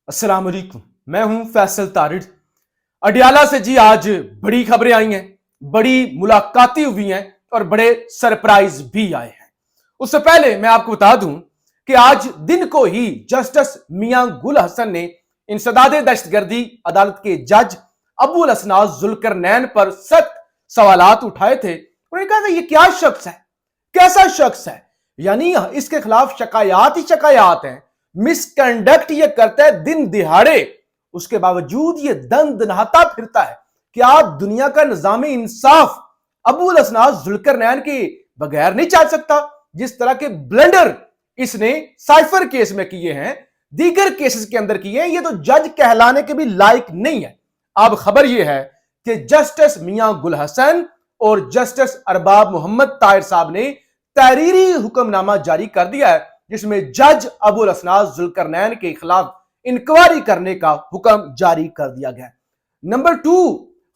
अस्सलाम वालेकुम। मैं हूं फैसल तारिड़। अडियाला से जी आज बड़ी खबरें आई हैं, बड़ी मुलाकातें हुई हैं और बड़े सरप्राइज भी आए हैं। उससे पहले मैं आपको बता दूं कि आज दिन को ही जस्टिस मियां गुल हसन ने इंसदाद दहशतगर्दी अदालत के जज अबुल असनाद जुल्करनैन पर सख्त सवालात उठाए थे। उन्होंने कहा था ये क्या शख्स है, कैसा शख्स है, यानी इसके खिलाफ शिकायत ही शिकायत है, मिसकंडक्ट ये करता है दिन दिहाड़े, उसके बावजूद ये दंदनाता फिरता है कि आप दुनिया का निजाम इंसाफ अबुल असनाद जुल्करनैन के बगैर नहीं चल सकता। जिस तरह के ब्लंडर इसने साइफर केस में किए हैं, दीगर केसेस के अंदर किए हैं, ये तो जज कहलाने के भी लायक नहीं है। अब खबर यह है कि जस्टिस मियां गुल हसन और जस्टिस अरबाब मोहम्मद ताहिर साहब ने तहरीरी हुक्मनामा जारी कर दिया है, जिसमें जज अबुल असनाद जुल्करनैन के खिलाफ इंक्वायरी करने का हुक्म जारी कर दिया गया। नंबर 2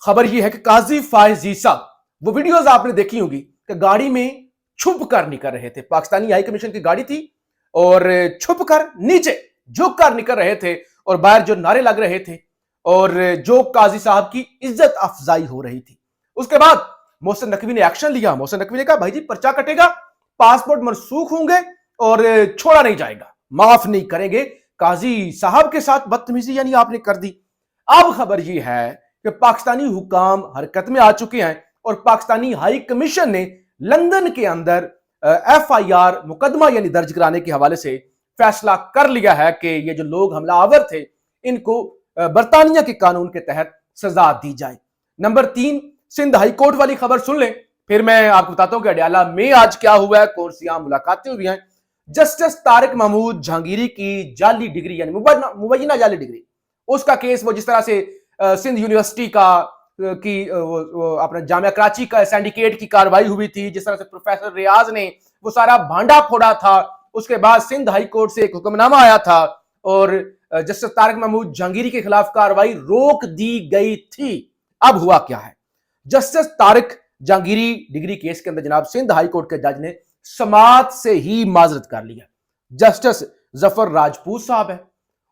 खबर यह है कि काजी फाइज ईसा, वो वीडियोस आपने देखी होगी कि गाड़ी में छुप कर निकल रहे थे। पाकिस्तानी हाई कमीशन की गाड़ी थी और छुप कर नीचे झुक कर निकल रहे थे और बाहर जो नारे लग रहे थे और जो काजी साहब की इज्जत अफजाई हो रही थी। उसके बाद मोहसिन नकवी ने एक्शन लिया। मोहसिन नकवी ने कहा भाई जी पर्चा कटेगा, पासपोर्ट मनसूख होंगे और छोड़ा नहीं जाएगा, माफ नहीं करेंगे। काजी साहब के साथ बदतमीजी यानी आपने कर दी। अब खबर यह है कि पाकिस्तानी हुकाम हरकत में आ चुके हैं और पाकिस्तानी हाई कमीशन ने लंदन के अंदर FIR मुकदमा यानी दर्ज कराने के हवाले से फैसला कर लिया है कि ये जो लोग हमलावर थे इनको बरतानिया के कानून के तहत सजा दी जाए। नंबर 3 सिंध हाई कोर्ट वाली खबर सुन लें, फिर मैं आपको बताता हूं कि अडियाला में आज क्या हुआ है, कौन सी आम मुलाकातें हुई हैं। जस्टिस तारिक महमूद जहांगीरी की जाली डिग्री यानी मुबैना जाली डिग्री, उसका केस, वो जिस तरह से सिंध यूनिवर्सिटी का की अपना जामिया कराची का सिंडिकेट की कार्रवाई हुई थी, जिस तरह से प्रोफेसर रियाज ने वो सारा भांडा फोड़ा था, उसके बाद सिंध हाई कोर्ट से एक हुक्मनामा आया था और जस्टिस तारिक महमूद जहांगीरी के खिलाफ कार्रवाई रोक दी गई थी। अब हुआ क्या है, justice Tariq Jahangiri degree case के अंदर जनाब सिंध हाई कोर्ट के जज ने समात से ही माजरत कर लिया। जस्टिस जफर राजपूत साहब है,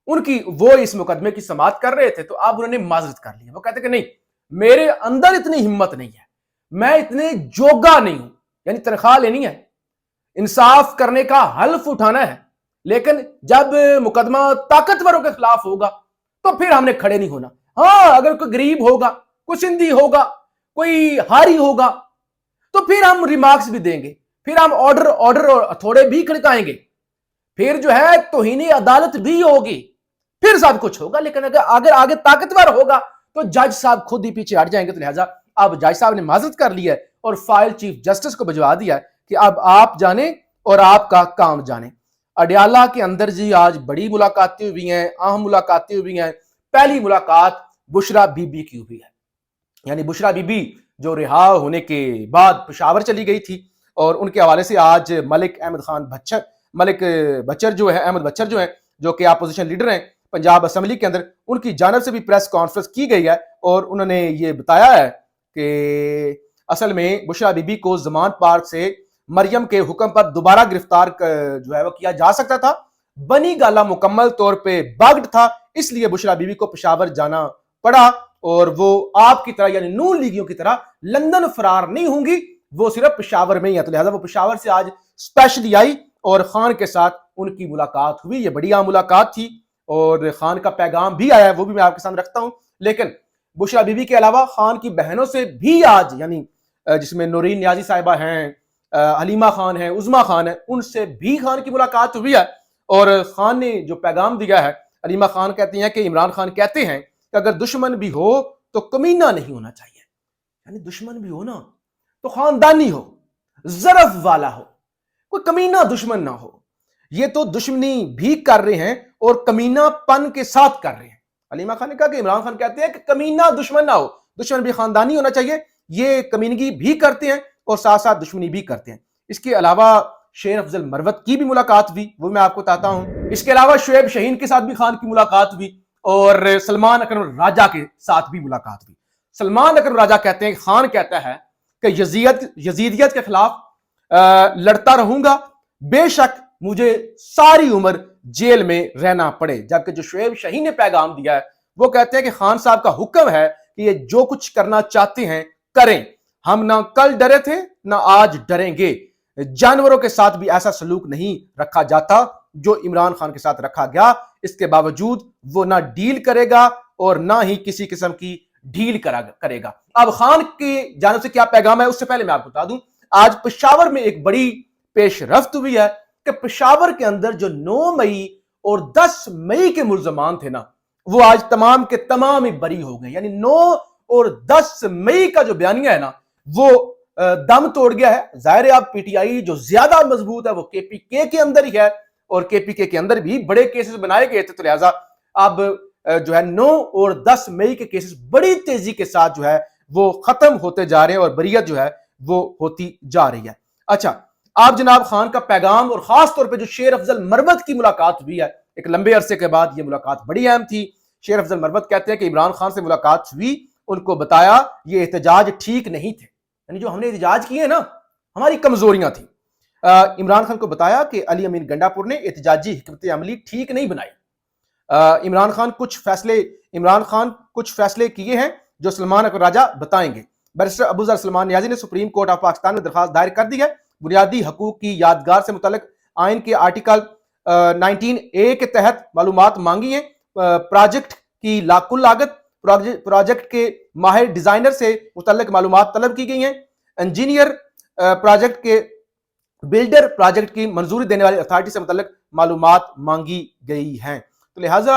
उनकी वो इस मुकदमे की समात कर रहे थे तो अब उन्होंने माजरत कर लिया। वो कहते कि नहीं, मेरे अंदर इतनी हिम्मत नहीं है, मैं इतने जोगा नहीं हूं, यानी तनख्वाह लेनी है, इंसाफ करने का हल्फ उठाना है, लेकिन जब मुकदमा ताकतवरों के खिलाफ होगा तो फिर हमने खड़े नहीं होना। हाँ, अगर कोई गरीब होगा, कोई सिंधी होगा, कोई हारी होगा तो फिर हम रिमार्क्स भी देंगे, फिर हम ऑर्डर और थोड़े भी खड़काएंगे, फिर जो है तौहीन अदालत भी होगी, फिर सब कुछ होगा। लेकिन अगर आगे ताकतवर होगा तो जज साहब खुद ही पीछे हट जाएंगे। तो लिहाजा अब जज साहब ने माजरत कर लिया है और फाइल चीफ जस्टिस को भिजवा दिया है कि अब आप जाने और आपका काम जाने। अडियाला के अंदर जी आज बड़ी मुलाकातें हुई हैं, अहम मुलाकातें हुई हैं। पहली मुलाकात बुशरा बीबी की हुई है, यानी बुशरा बीबी जो रिहा होने के बाद पेशावर चली गई थी और उनके हवाले से आज मलिक अहमद खान बच्चर जो है, अहमद बच्चर जो है, जो कि अपोजिशन लीडर हैं पंजाब असेंबली के अंदर, उनकी जानब से भी प्रेस कॉन्फ्रेंस की गई है और उन्होंने ये बताया है कि असल में बुशरा बीबी को जमान पार्क से मरियम के हुक्म पर दोबारा गिरफ्तार जो है वो किया जा सकता था। बनी गाला मुकम्मल तौर पे बग्ड था, इसलिए बुशरा बीबी को पेशावर जाना पड़ा और वो आपकी तरह यानी नून लीगियों की तरह लंदन फरार नहीं होंगी, वो सिर्फ पेशावर में ही है। तो लिहाजा वो पेशावर से आज स्पेशली आई और खान के साथ उनकी मुलाकात हुई। ये बड़ी आम मुलाकात थी और खान का पैगाम भी आया है, वो भी मैं आपके सामने रखता हूं। लेकिन बुशरा बीबी के अलावा खान की बहनों से भी आज, यानी जिसमें नूरीन नियाजी साहिबा हैं, हलीमा खान है, उज़मा खान है, उनसे भी खान की मुलाकात हुई है और खान ने जो पैगाम दिया है, हलीमा खान कहती हैं कि इमरान खान कहते हैं कि अगर दुश्मन भी हो तो कमीना नहीं होना चाहिए, यानी दुश्मन भी हो ना तो खानदानी हो, जरफ वाला हो, कोई कमीना दुश्मन ना हो। ये तो दुश्मनी भी कर रहे हैं और कमीनापन के साथ कर रहे हैं। हलीमा खान ने कहा कि इमरान खान कहते हैं कि कमीना दुश्मन ना हो, दुश्मन भी खानदानी होना चाहिए। ये कमीनगी भी करते हैं और साथ साथ दुश्मनी भी करते हैं। इसके अलावा शेर अफजल मरवत की भी मुलाकात हुई, वो मैं आपको बताता हूं। इसके अलावा शुएब शाहीन के साथ भी खान की मुलाकात हुई और सलमान अकरम राजा के साथ भी मुलाकात हुई। सलमान अकरम राजा कहते हैं, खान कहता है कि यजीदियत के खिलाफ लड़ता रहूंगा, बेशक मुझे सारी उम्र जेल में रहना पड़े। जबकि जो शुएब शाहीन ने पैगाम दिया है वो कहते हैं कि खान साहब का हुक्म है कि ये जो कुछ करना चाहते हैं करें, हम ना कल डरे थे ना आज डरेंगे। जानवरों के साथ भी ऐसा सलूक नहीं रखा जाता जो इमरान खान के साथ रखा गया। इसके बावजूद वो ना डील करेगा और ना ही किसी किस्म की डील करेगा। अब खान की जानिब से क्या पैगाम है उससे पहले मैं आपको बता दूं, आज पेशावर में एक बड़ी पेशरफ्त हुई है कि पेशावर के अंदर जो 9 मई और 10 मई के मुल्जमान थे ना, वो आज तमाम के तमाम ही बरी हो गए। यानी 9 और 10 मई का जो बयानिया है ना, वो दम तोड़ गया है। जाहिर है अब पीटीआई जो ज्यादा मजबूत है वो केपीके के अंदर ही है, और केपीके के अंदर भी बड़े केसेस बनाए गए थे, तो लिहाजा अब जो है 9 और 10 मई के केसेस बड़ी तेजी के साथ जो है वो खत्म होते जा रहे हैं और बरियत जो है वो होती जा रही है। अच्छा, आप जनाब खान का पैगाम और खास तौर पे जो शेर अफजल मरवत की मुलाकात हुई है एक लंबे अरसे के बाद, ये मुलाकात बड़ी अहम थी। शेर अफजल मरवत कहते हैं कि इमरान खान से मुलाकात हुई, उनको बताया ये एहतजाज ठीक नहीं थे, यानी जो हमने एहतजाज किए ना हमारी कमजोरियां थी। इमरान खान को बताया कि अली अमीन गंडापुर ने एहतजाजी हिकमत अमली ठीक नहीं बनाई। इमरान खान कुछ फैसले किए हैं जो सलमान अकबर राजा बताएंगे। बैरिस्टर अबू ज़र सलमान नियाज़ी ने सुप्रीम कोर्ट ऑफ पाकिस्तान में दरखास्त दायर कर दी है। बुनियादी हकूक की यादगार से मुतल्लिक आइन के आर्टिकल 19A के तहत मालूमात मांगी है। प्रोजेक्ट की कुल लागत, प्रोजेक्ट के माहिर डिजाइनर से मुतल्लिक मालूमात तलब की गई हैं। इंजीनियर, प्रोजेक्ट के बिल्डर, प्रोजेक्ट की मंजूरी देने वाली अथॉरिटी से मुतल्लिक मालूमात मांगी गई हैं। तो लिहाजा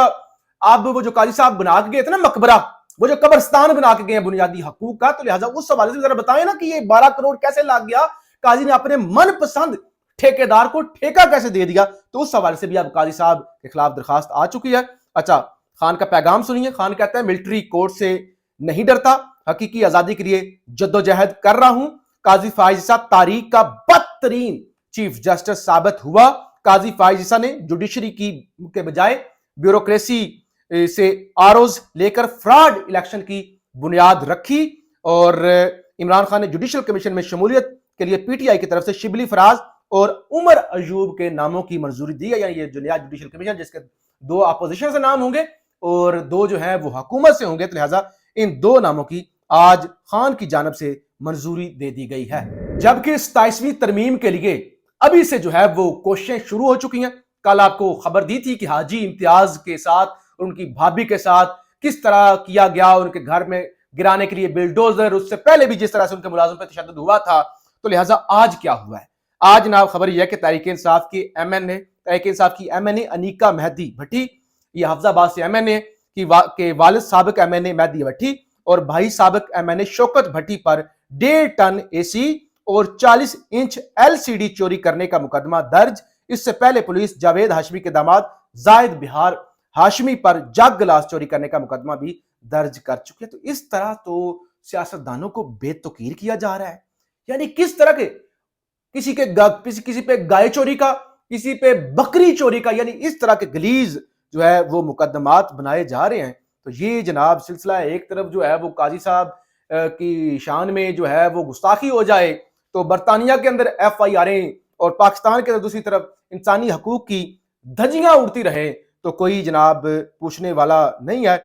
अब वो जो काजी साहब बना के गए थे ना मकबरा, वो जो कब्रिस्तान बना के गए बुनियादी हकूक का, तो लिहाजा उस हवाले से जरा बताएं ना कि ये 12 करोड़ कैसे लग गया, काजी ने अपने मनपसंद ठेकेदार को ठेका कैसे दे दिया। तो उस हवाले से भी अब काजी साहब के खिलाफ दरखास्त आ चुकी है। अच्छा, खान का पैगाम सुनिए। खान कहता है मिलिट्री कोर्ट से नहीं डरता, हकीकी आजादी के लिए जद्दोजहद कर रहा हूं। काजी फाइज ईसा तारीख का बदतरीन चीफ जस्टिस साबित हुआ। काजी फाइज ईसा ने जुडिशरी की के बजाय ब्यूरोक्रेसी से आरोज लेकर फ्रॉड इलेक्शन की बुनियाद रखी, और इमरान खान ने जुडिशल कमीशन में शमूलियत के लिए पीटीआई की तरफ से शिबली फराज और उमर अयूब के नामों की मंजूरी दी है। यानी ये जो नया जुडिशल कमीशन जिसके 2 अपोजिशन से नाम होंगे और 2 जो है वो हुकूमत से होंगे, तो लिहाजा इन 2 नामों की आज खान की जानब से मंजूरी दे दी गई है। जबकि 27वीं तरमीम के लिए अभी से जो है वो कोशिशें शुरू हो चुकी हैं। कल आपको खबर दी थी कि हाजी इम्तियाज के साथ उनकी भाभी के साथ किस तरह किया गया, उनके घर में गिराने के लिए बिल्डोजर, उससे पहले भी जिस तरह से उनके मुलाजिम पर तशद्दुद हुआ था। तो लिहाजा आज क्या हुआ है, आज जनाब खबर यह है कि तहरीक इंसाफ की एमएनए अनीका मेहदी भट्टी, ये हफ्जाबाद से एमएनए के वालिद साबिक एमएनए मेहदी भट्टी और भाई साबिक एमएनए शौकत भट्टी पर 1.5 टन एसी और 40 इंच एलसीडी चोरी करने का मुकदमा दर्ज। इससे पहले पुलिस जावेद हाशमी के दामाद जायद बिहार हाशमी पर जग गिलास चोरी करने का मुकदमा भी दर्ज कर चुकी है। तो इस तरह तो सियासतदानों को बेतुकीर किया जा रहा है। यानी किस तरह के किसी पे गाय चोरी का, किसी पे बकरी चोरी का, यानी इस तरह के गलीज जो है वो मुकदमात बनाए जा रहे हैं। तो ये जनाब सिलसिला एक तरफ जो है वो काजी साहब की शान में जो है वो गुस्ताखी हो जाए, तो बरतानिया के अंदर FIR और पाकिस्तान के अंदर दूसरी तरफ इंसानी हकूक की धज्जियां उड़ती रहे, तो कोई जनाब पूछने वाला नहीं है।